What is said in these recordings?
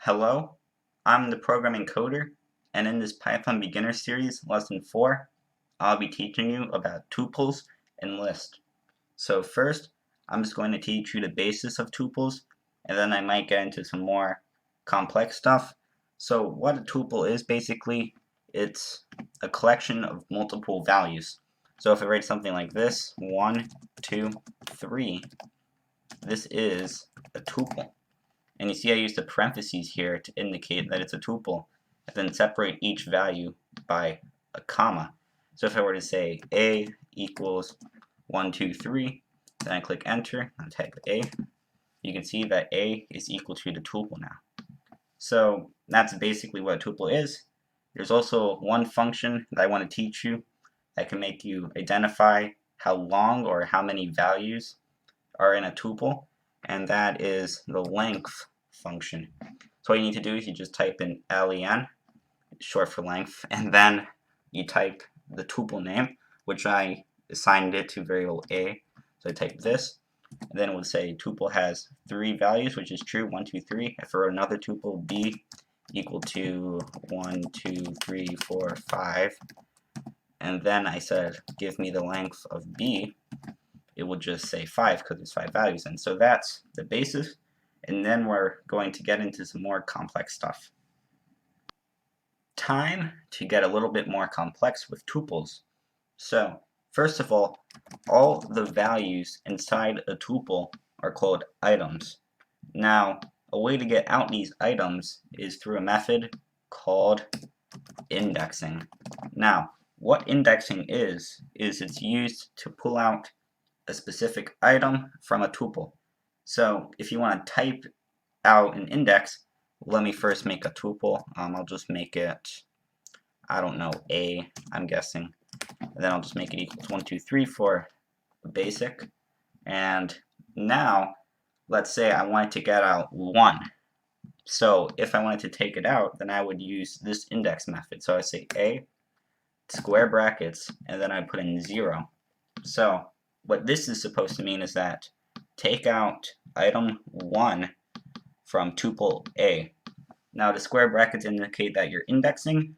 Hello, I'm the programming coder, and in this Python beginner series, lesson 4, I'll be teaching you about tuples and lists. So first, I'm just going to teach you the basis of tuples, and then I might get into some more complex stuff. So what a tuple is basically, it's a collection of multiple values. So if I write something like this, 1, 2, 3, this is a tuple. And you see I used the parentheses here to indicate that it's a tuple, and then separate each value by a comma. So if I were to say A equals 1, 2, 3, then I click enter and type A, you can see that A is equal to the tuple now. So that's basically what a tuple is. There's also one function that I want to teach you that can make you identify how long or how many values are in a tuple, and that is the length function. So what you need to do is you just type in len, short for length, and then you type the tuple name, which I assigned it to variable a. So I type this, and then it would say tuple has 3 values, which is true, 1, 2, 3. If I wrote another tuple, b equal to 1, 2, 3, 4, 5, and then I said give me the length of b, it will just say 5 because there's 5 values. And so that's the basis, and then we're going to get into some more complex stuff. Time to get a little bit more complex with tuples. So first of all the values inside a tuple are called items. Now, a way to get out these items is through a method called indexing. Now, what indexing is it's used to pull out a specific item from a tuple. So if you want to type out an index, let me first make a tuple. I'll just make it, I don't know, A, I'm guessing. And then I'll just make it equals 1, 2, 3 for basic. And now, let's say I wanted to get out 1. So if I wanted to take it out, then I would use this index method. So I say A, square brackets, and then I put in 0. So what this is supposed to mean is that take out item 1 from tuple A. Now the square brackets indicate that you're indexing.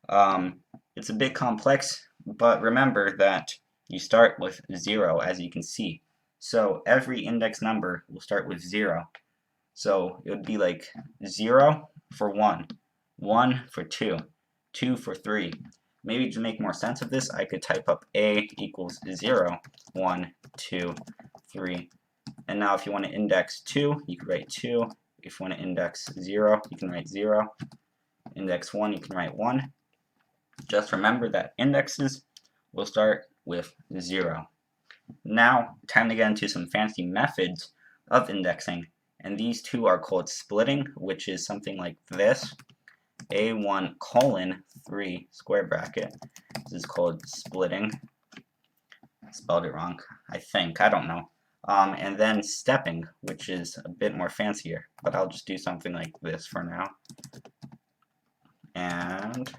It's a bit complex, but remember that you start with 0, as you can see. So every index number will start with 0. So it would be like 0 for 1, 1 for 2, 2 for 3. Maybe to make more sense of this, I could type up A equals 0, 1, 2, 3. And now if you want to index 2, you can write 2. If you want to index 0, you can write 0. Index 1, you can write 1. Just remember that indexes will start with 0. Now, time to get into some fancy methods of indexing. And these two are called splitting, which is something like this. A1 colon 3 square bracket. This is called splitting. I spelled it wrong, I think. I don't know. And then stepping, which is a bit more fancier. But I'll just do something like this for now. And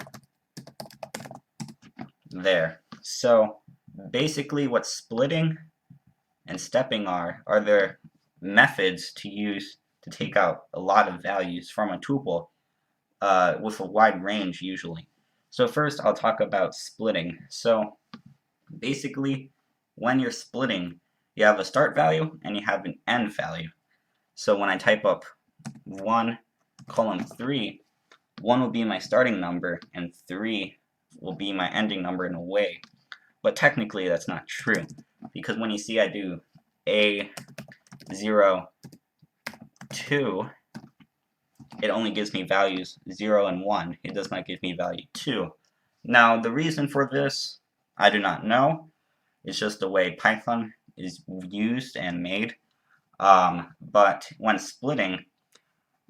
there. So basically what splitting and stepping are their methods to use to take out a lot of values from a tuple with a wide range usually. So first I'll talk about splitting. So basically when you're splitting, you have a start value and you have an end value. So when I type up 1 colon 3, 1 will be my starting number and 3 will be my ending number in a way. But technically that's not true, because when you see I do A0, 2, it only gives me values 0 and 1. It does not give me value 2. Now the reason for this, I do not know. It's just the way Python is used and made. But when splitting,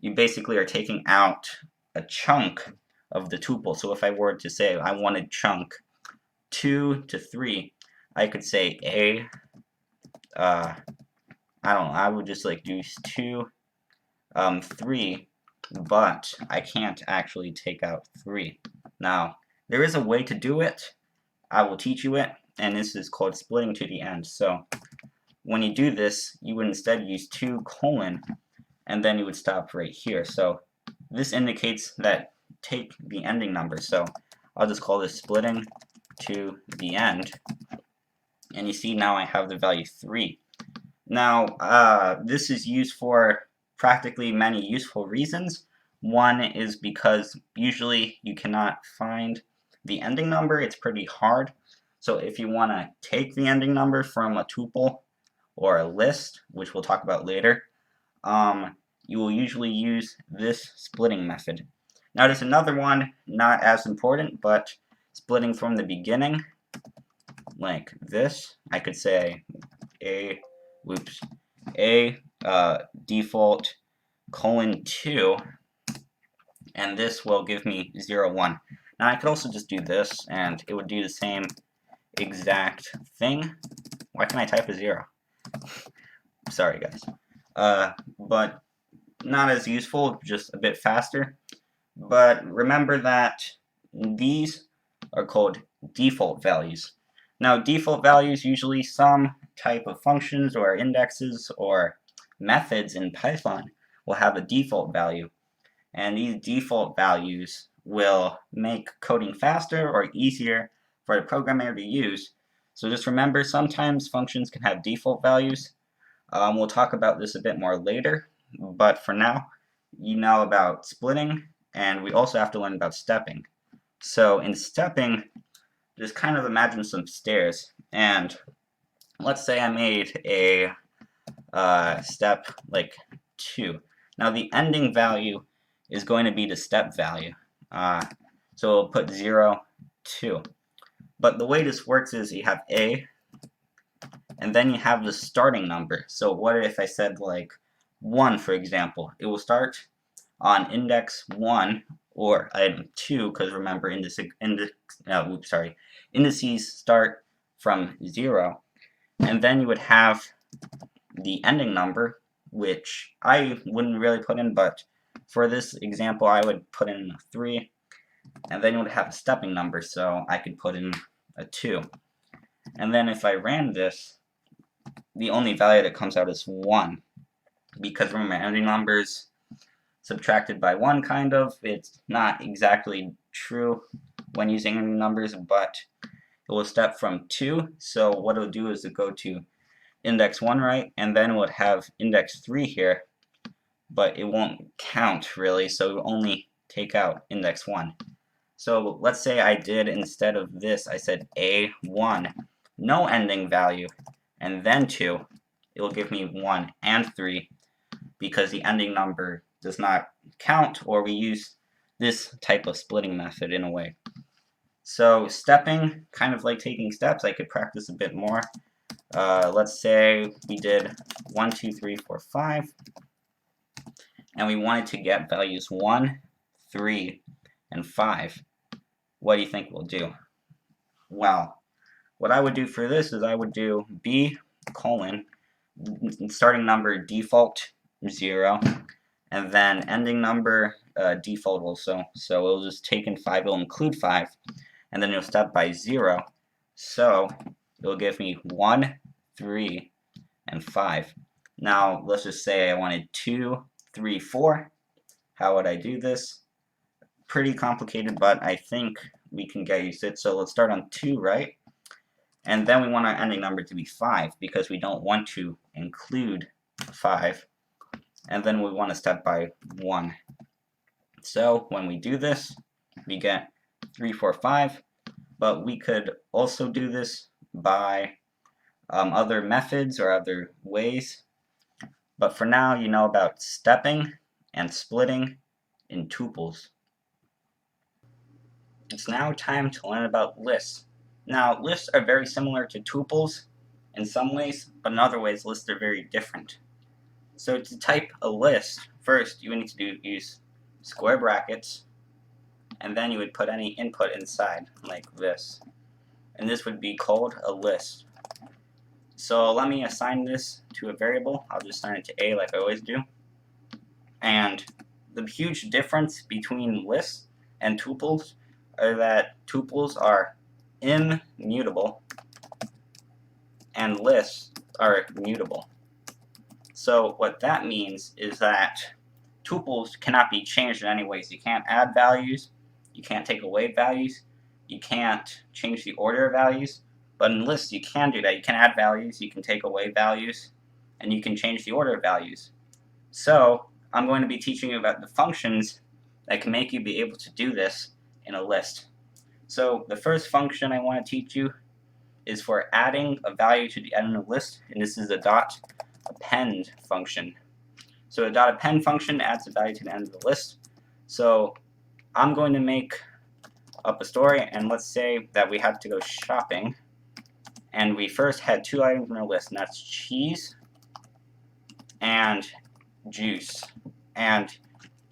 you basically are taking out a chunk of the tuple. So if I were to say I wanted chunk 2 to 3, I could say I don't know, I would just like do 2, 3, but I can't actually take out 3. Now, there is a way to do it. I will teach you it, and this is called splitting to the end. So when you do this, you would instead use 2 colon, and then you would stop right here. So this indicates that take the ending number. So I'll just call this splitting to the end. And you see now I have the value 3. Now, this is used for practically many useful reasons. One is because usually you cannot find the ending number. It's pretty hard. So if you want to take the ending number from a tuple or a list, which we'll talk about later, you will usually use this splitting method. Now there's another one, not as important, but splitting from the beginning, like this. I could say a default colon 2, and this will give me 0, 1. Now I could also just do this, and it would do the same exact thing. Why can't I type a 0? Sorry, guys. But not as useful, just a bit faster. But remember that these are called default values. Now, default values, usually some type of functions or indexes or methods in Python will have a default value. And these default values will make coding faster or easier for the programmer to use. So just remember, sometimes functions can have default values. We'll talk about this a bit more later, but for now, you know about splitting, and we also have to learn about stepping. So in stepping, just kind of imagine some stairs, and let's say I made a step like 2. Now the ending value is going to be the step value. So we'll put 0, 2. But the way this works is you have A, and then you have the starting number. So what if I said like 1, for example? It will start on index 1 or item 2, because remember indices start from 0. And then you would have the ending number, which I wouldn't really put in, but for this example I would put in a 3. And then you would have a stepping number, so I could put in a 2. And then if I ran this, the only value that comes out is 1. Because remember, ending numbers subtracted by 1, kind of. It's not exactly true when using ending numbers, but it will step from 2. So what it'll do is it'll go to index 1, right? And then it would have index 3 here, but it won't count really, so it will only take out index 1. So let's say I did, instead of this, I said A1, no ending value, and then 2. It will give me 1 and 3 because the ending number does not count, or we use this type of splitting method in a way. So stepping, kind of like taking steps, I could practice a bit more. Let's say we did 1, 2, 3, 4, 5, and we wanted to get values 1, 3, and 5. What do you think we'll do? Well, what I would do for this is I would do B colon, starting number default 0, and then ending number default also. So it'll just take in 5, it'll include 5, and then it'll step by 0. So it'll give me 1, 3, and 5. Now let's just say I wanted 2, 3, 4. How would I do this? Pretty complicated, but I think we can get used to it. So let's start on 2, right? And then we want our ending number to be 5 because we don't want to include 5. And then we want to step by 1. So when we do this, we get 3, 4, 5. But we could also do this by other methods or other ways. But for now, you know about stepping and splitting in tuples. It's now time to learn about lists. Now, lists are very similar to tuples in some ways, but in other ways, lists are very different. So to type a list, first you need to use square brackets, and then you would put any input inside, like this. And this would be called a list. So let me assign this to a variable. I'll just assign it to A like I always do. And the huge difference between lists and tuples are that tuples are immutable and lists are mutable. So what that means is that tuples cannot be changed in any ways. You can't add values, you can't take away values, you can't change the order of values, but in lists you can do that. You can add values, you can take away values, and you can change the order of values. So I'm going to be teaching you about the functions that can make you be able to do this in a list. So the first function I want to teach you is for adding a value to the end of the list, and this is a dot append function. So a dot append function adds a value to the end of the list. So I'm going to make up a story, and let's say that we had to go shopping, and we first had two items in our list, and that's cheese and juice. And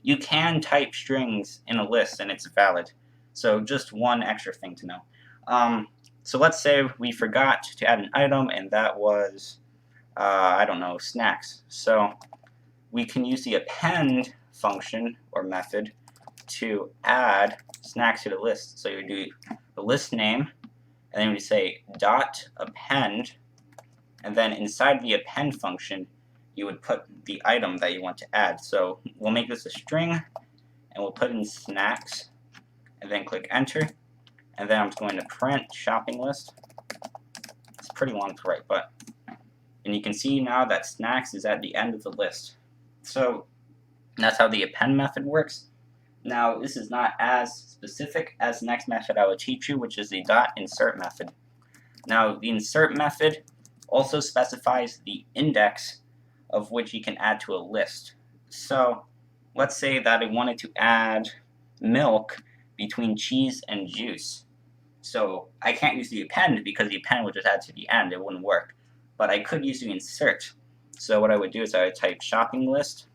you can type strings in a list and it's valid. So just one extra thing to know. So let's say we forgot to add an item, and that was, I don't know, snacks. So we can use the append function or method to add snacks to the list. So you do the list name, and then we say dot append, and then inside the append function you would put the item that you want to add. So we'll make this a string, and we'll put in snacks, and then click enter, and then I'm just going to print shopping list. It's pretty long to write, but, and you can see now that snacks is at the end of the list. So that's how the append method works. Now this is not as specific as the next method I will teach you, which is the dot insert method. Now the insert method also specifies the index of which you can add to a list. So let's say that I wanted to add milk between cheese and juice. So I can't use the append because the append would just add to the end, it wouldn't work. But I could use the insert. So what I would do is I would type shopping list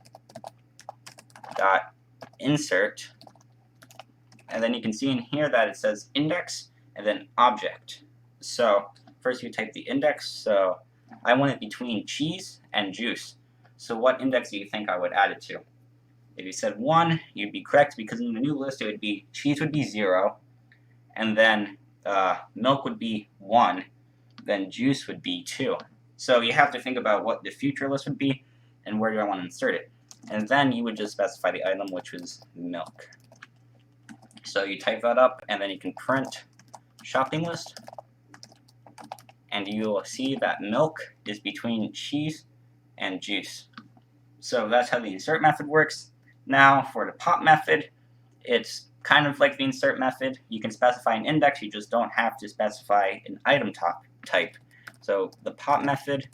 dot insert, and then you can see in here that it says index and then object. So first you type the index, so I want it between cheese and juice. So what index do you think I would add it to? If you said 1, you'd be correct, because in the new list it would be cheese would be 0, and then milk would be 1, then juice would be 2. So you have to think about what the future list would be and where do I want to insert it. And then you would just specify the item, which was milk. So you type that up, and then you can print shopping list, and you will see that milk is between cheese and juice. So that's how the insert method works. Now for the pop method, it's kind of like the insert method. You can specify an index, you just don't have to specify an item type. So the pop method,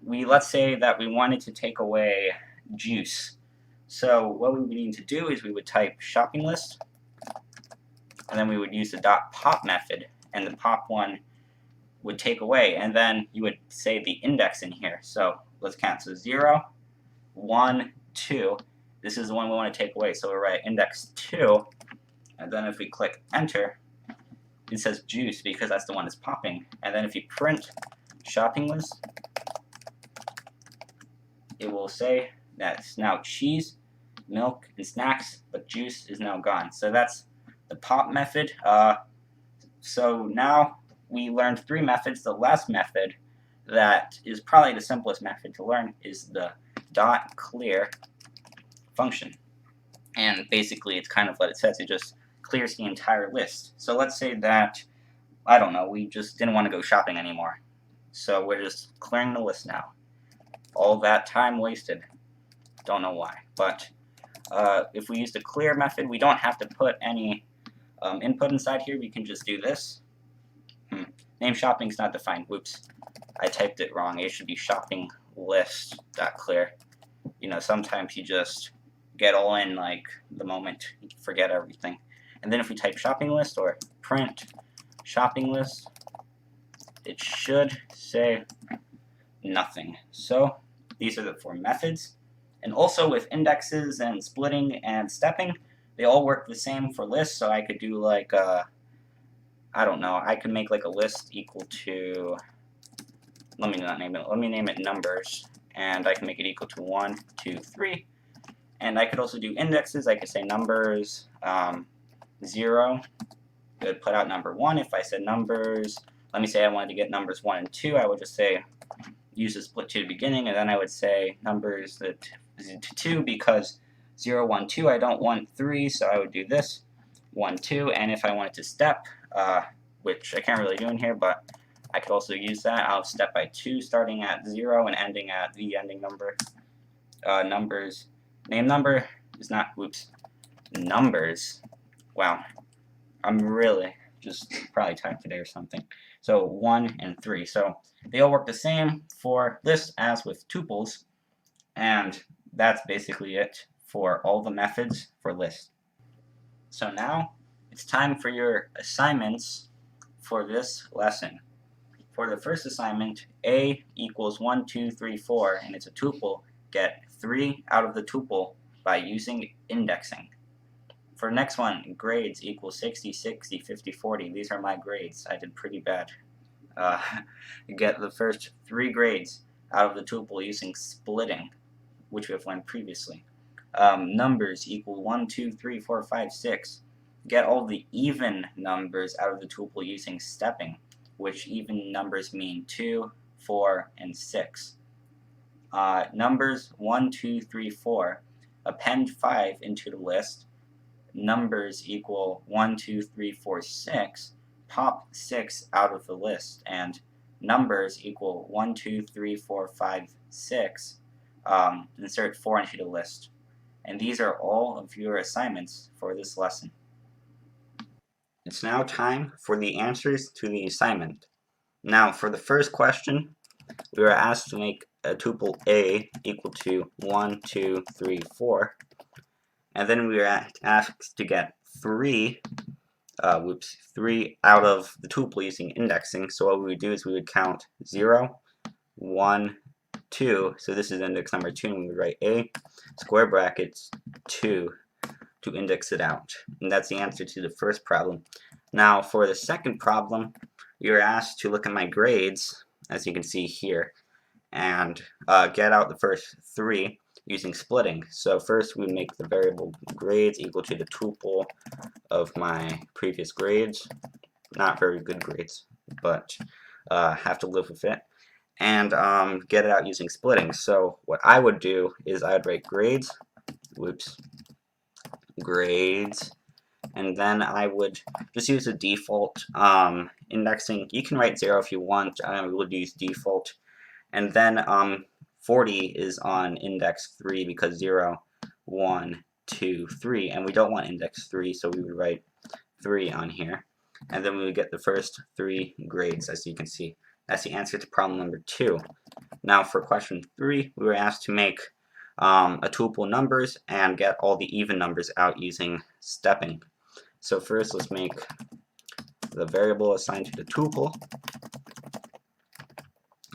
let's say that we wanted to take away juice. So what we would need to do is we would type shopping list, and then we would use the dot pop method, and the pop one would take away, and then you would say the index in here. So let's count. So 0, 1, 2. This is the one we want to take away. So we'll write index 2, and then if we click enter, it says juice because that's the one that's popping. And then if you print shopping list, it will say that it's now cheese, milk, and snacks, but juice is now gone. So that's the pop method. So now we learned 3 methods. The last method, that is probably the simplest method to learn, is the dot clear function. And basically it's kind of what it says. It just clears the entire list. So let's say that, I don't know, we just didn't want to go shopping anymore. So we're just clearing the list now. All that time wasted. Don't know why. But if we use the clear method, we don't have to put any input inside here. We can just do this. Name shopping is not defined. Whoops. I typed it wrong. It should be shopping list.clear. You know, sometimes you just get all in like the moment you forget everything. And then if we type shopping list or print shopping list, it should say nothing. So these are the 4 methods. And also with indexes and splitting and stepping, they all work the same for lists. So I could do like I don't know, I could make like a list equal to, let me not name it, let me name it numbers, and I can make it equal to 1, 2, 3. And I could also do indexes. I could say numbers 0. It would put out number 1. If I said numbers, let me say I wanted to get numbers 1 and 2, I would just say use the split to the beginning, and then I would say numbers that to 2 because 0, 1, 2, I don't want 3, so I would do this, 1, 2, and if I wanted to step, which I can't really do in here, but I could also use that, I'll step by 2, starting at 0 and ending at the ending number. Numbers, name number is not, whoops, numbers, wow, I'm really just probably tired today or something. So 1 and 3, so they all work the same for lists as with tuples, and that's basically it for all the methods for lists. So now it's time for your assignments for this lesson. For the first assignment, A equals 1, 2, 3, 4, and it's a tuple. Get 3 out of the tuple by using indexing. For the next one, grades equal 60, 60, 50, 40. These are my grades. I did pretty bad. Get the first 3 grades out of the tuple using splitting, which we have learned previously. Numbers equal 1, 2, 3, 4, 5, 6. Get all the even numbers out of the tuple using stepping, which even numbers mean 2, 4, and 6. Numbers 1, 2, 3, 4. Append 5 into the list. Numbers equal 1, 2, 3, 4, 6. Pop 6 out of the list, and numbers equal 1, 2, 3, 4, 5, 6. Insert 4 into the list. And these are all of your assignments for this lesson. It's now time for the answers to the assignment. Now, for the first question, we were asked to make a tuple A equal to 1, 2, 3, 4. And then we were asked to get 3 out of the tuple using indexing. So what we would do is we would count 0, 1, 2. So this is index number 2, and we would write A, square brackets, 2 to index it out. And that's the answer to the first problem. Now for the second problem, we were asked to look at my grades, as you can see here, and get out the first 3 using splitting. So first we make the variable grades equal to the tuple of my previous grades. Not very good grades, but have to live with it. And get it out using splitting. So what I would do is I would write grades, grades, and then I would just use the default indexing. You can write 0 if you want. I would use default. And then 40 is on index 3 because 0, 1, 2, 3, and we don't want index 3, so we would write 3 on here. And then we would get the first 3 grades, as you can see. That's the answer to problem number 2. Now for question 3, we were asked to make a tuple numbers and get all the even numbers out using stepping. So first let's make the variable assigned to the tuple,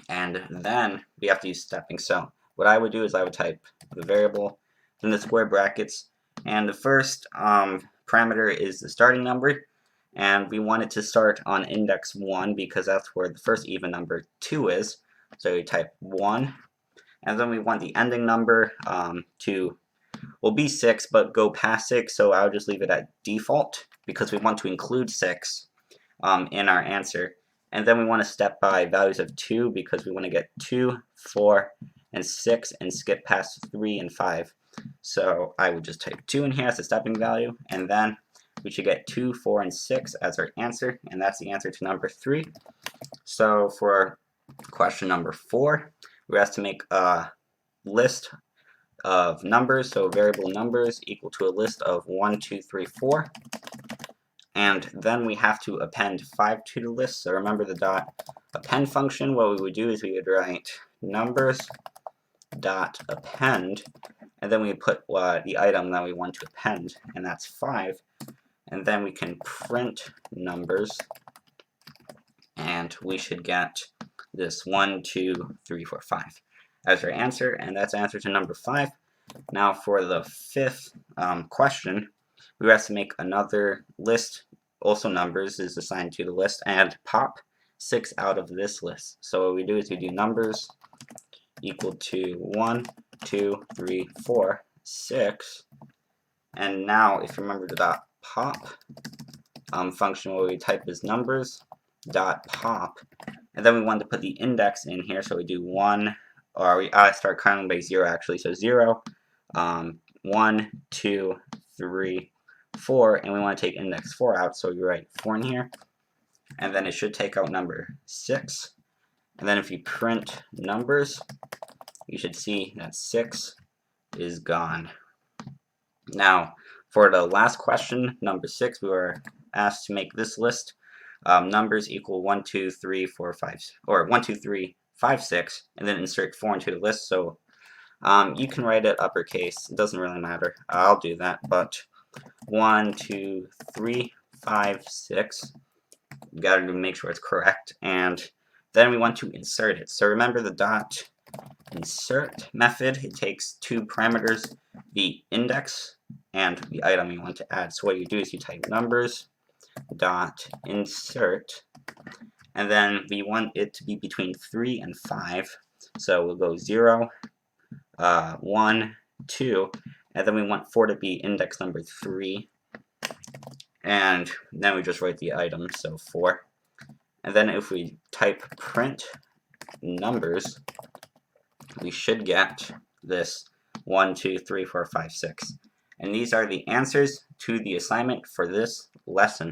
and then we have to use stepping. So what I would do is I would type the variable, then the square brackets, and the first parameter is the starting number, and we want it to start on index 1 because that's where the first even number 2 is. So we type 1, and then we want the ending number to will be 6 but go past 6, so I'll just leave it at default because we want to include 6 in our answer. And then we want to step by values of 2 because we want to get 2, 4, and 6 and skip past 3 and 5. So I would just type 2 in here as a stepping value, and then we should get 2, 4, and 6 as our answer, and that's the answer to number 3. So for question number 4, we're asked to make a list of numbers, so variable numbers equal to a list of 1, 2, 3, 4. And then we have to append 5 to the list. So remember the dot append function. What we would do is we would write numbers dot append, and then we put the item that we want to append, and that's 5. And then we can print numbers, and we should get this 1, 2, 3, 4, 5 as our answer, and that's answer to number 5. Now for the 5th question, we have to make another list, also numbers is assigned to the list, and pop 6 out of this list. So what we do is we do numbers equal to 1, 2, 3, 4, 6, and now if you remember the dot pop function, what we type is numbers dot pop, and then we want to put the index in here, so we do 1, or I start counting by 0 actually, so 0, 1, 2, 3, 4, and we want to take index 4 out, so you write 4 in here, and then it should take out number 6, and then if you print numbers, you should see that 6 is gone. Now, for the last question, number 6, we were asked to make this list. Numbers equal 1, 2, 3, 4, 5, or 1, 2, 3, 5, 6, and then insert 4 into the list. So you can write it uppercase. It doesn't really matter. I'll do that. But 1, 2, 3, 5, 6. You got to make sure it's correct. And then we want to insert it. So remember the dot insert method. It takes two parameters, the index and the item you want to add. So what you do is you type numbers dot insert, and then we want it to be between 3 and 5. So we'll go 0, 1, 2, and then we want 4 to be index number 3. And then we just write the item, so 4. And then if we type print numbers, we should get this 1, 2, 3, 4, 5, 6. And these are the answers to the assignment for this lesson.